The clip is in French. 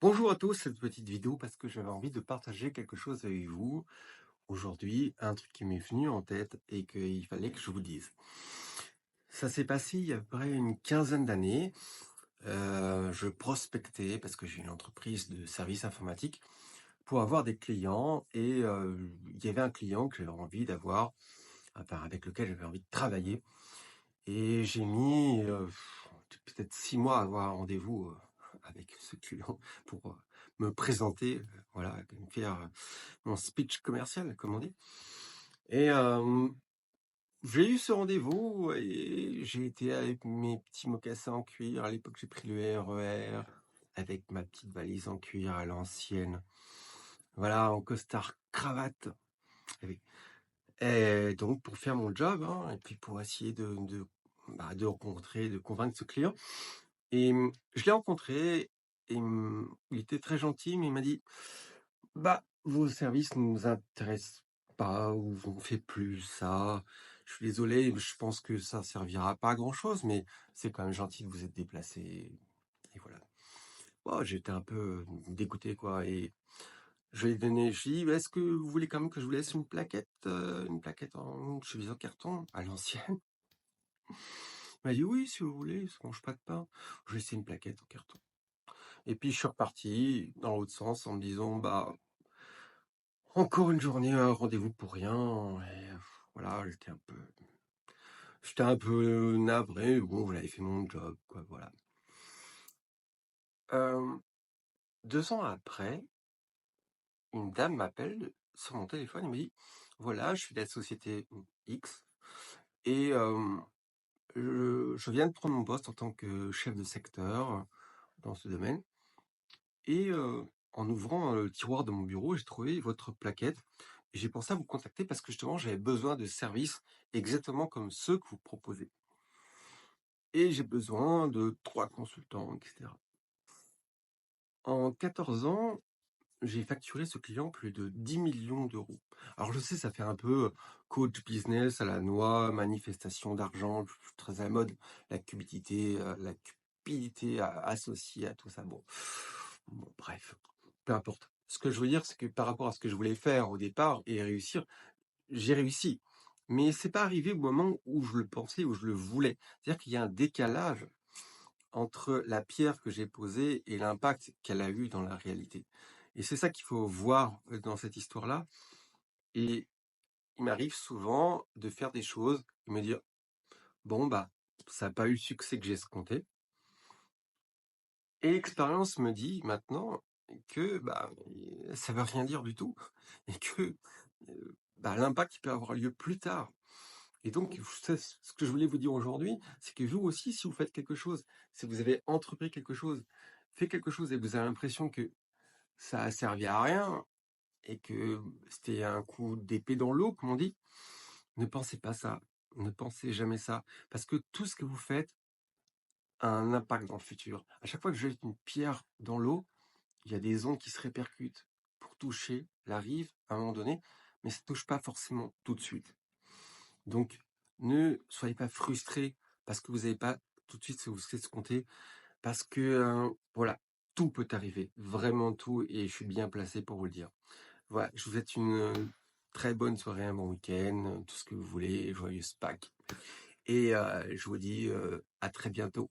Bonjour à tous, cette petite vidéo parce que j'avais envie de partager quelque chose avec vous. Aujourd'hui, un truc qui m'est venu en tête et qu'il fallait que je vous dise. Ça s'est passé il y a à peu près une quinzaine d'années. Je prospectais parce que j'ai une entreprise de services informatiques pour avoir des clients et il y avait un client que j'avais envie d'avoir, enfin avec lequel j'avais envie de travailler. Et j'ai mis peut-être 6 mois à avoir un rendez-vous avec ce client pour me présenter, voilà, faire mon speech commercial, comme on dit. Et j'ai eu ce rendez-vous et j'ai été avec mes petits mocassins en cuir. À l'époque, j'ai pris le RER avec ma petite valise en cuir à l'ancienne. Voilà, en costard cravate. Et donc, pour faire mon job, hein, et puis pour essayer de rencontrer, de convaincre ce client. Et je l'ai rencontré et il était très gentil, mais il m'a dit: «Bah, vos services ne nous intéressent pas ou on fait plus ça. Je suis désolé, je pense que ça servira pas à grand chose, mais c'est quand même gentil de vous être déplacé» et voilà. Bon, j'étais un peu dégoûté, quoi, et je lui ai donné je lui ai dit: «Bah, est-ce que vous voulez quand même que je vous laisse une plaquette en chemise en carton à l'ancienne?» Il m'a dit: «Oui, si vous voulez, ça mange pas de pain». J'ai laissé une plaquette en carton. Et puis je suis reparti dans l'autre sens en me disant: «Bah, encore une journée, un rendez-vous pour rien» et voilà, j'étais un peu navré, bon, j'avais fait mon job, quoi, voilà. Hem, 2 ans après, une dame m'appelle sur mon téléphone et me dit: «Voilà, je suis de la société X et je viens de prendre mon poste en tant que chef de secteur dans ce domaine et en ouvrant le tiroir de mon bureau, j'ai trouvé votre plaquette et j'ai pensé à vous contacter parce que justement j'avais besoin de services exactement comme ceux que vous proposez et j'ai besoin de 3 consultants et cetera». En 14 ans, j'ai facturé ce client plus de 10 millions d'euros. Alors je sais, ça fait un peu coach business à la noix, manifestation d'argent, très à la mode, la cupidité associée à tout ça. Bon, bref, peu importe. Ce que je veux dire, c'est que par rapport à ce que je voulais faire au départ et réussir, j'ai réussi. Mais c'est pas arrivé au moment où je le pensais, où je le voulais. C'est-à-dire qu'il y a un décalage entre la pierre que j'ai posée et l'impact qu'elle a eu dans la réalité. Et c'est ça qu'il faut voir dans cette histoire-là. Et il m'arrive souvent de faire des choses et me dire: «Bon, bah, ça n'a pas eu le succès que j'ai escompté» et l'expérience me dit maintenant que, bah, ça veut rien dire du tout et que, bah, l'impact il peut avoir lieu plus tard. Et donc c'est ce que je voulais vous dire aujourd'hui, c'est que vous aussi, si vous faites quelque chose, si vous avez entrepris quelque chose, fait quelque chose et vous avez l'impression que ça a servi à rien et que c'était un coup d'épée dans l'eau, comme on dit, ne pensez pas ça. Ne pensez jamais ça. Parce que tout ce que vous faites a un impact dans le futur. À chaque fois que je jette une pierre dans l'eau, il y a des ondes qui se répercutent pour toucher la rive à un moment donné, mais ça ne touche pas forcément tout de suite. Donc, ne soyez pas frustrés parce que vous n'avez pas tout de suite ce que vous escomptez, parce que voilà, tout peut arriver, vraiment tout, et je suis bien placé pour vous le dire. Voilà, je vous souhaite une très bonne soirée, un bon week-end, tout ce que vous voulez, joyeuse Pâques. Et je vous dis à très bientôt.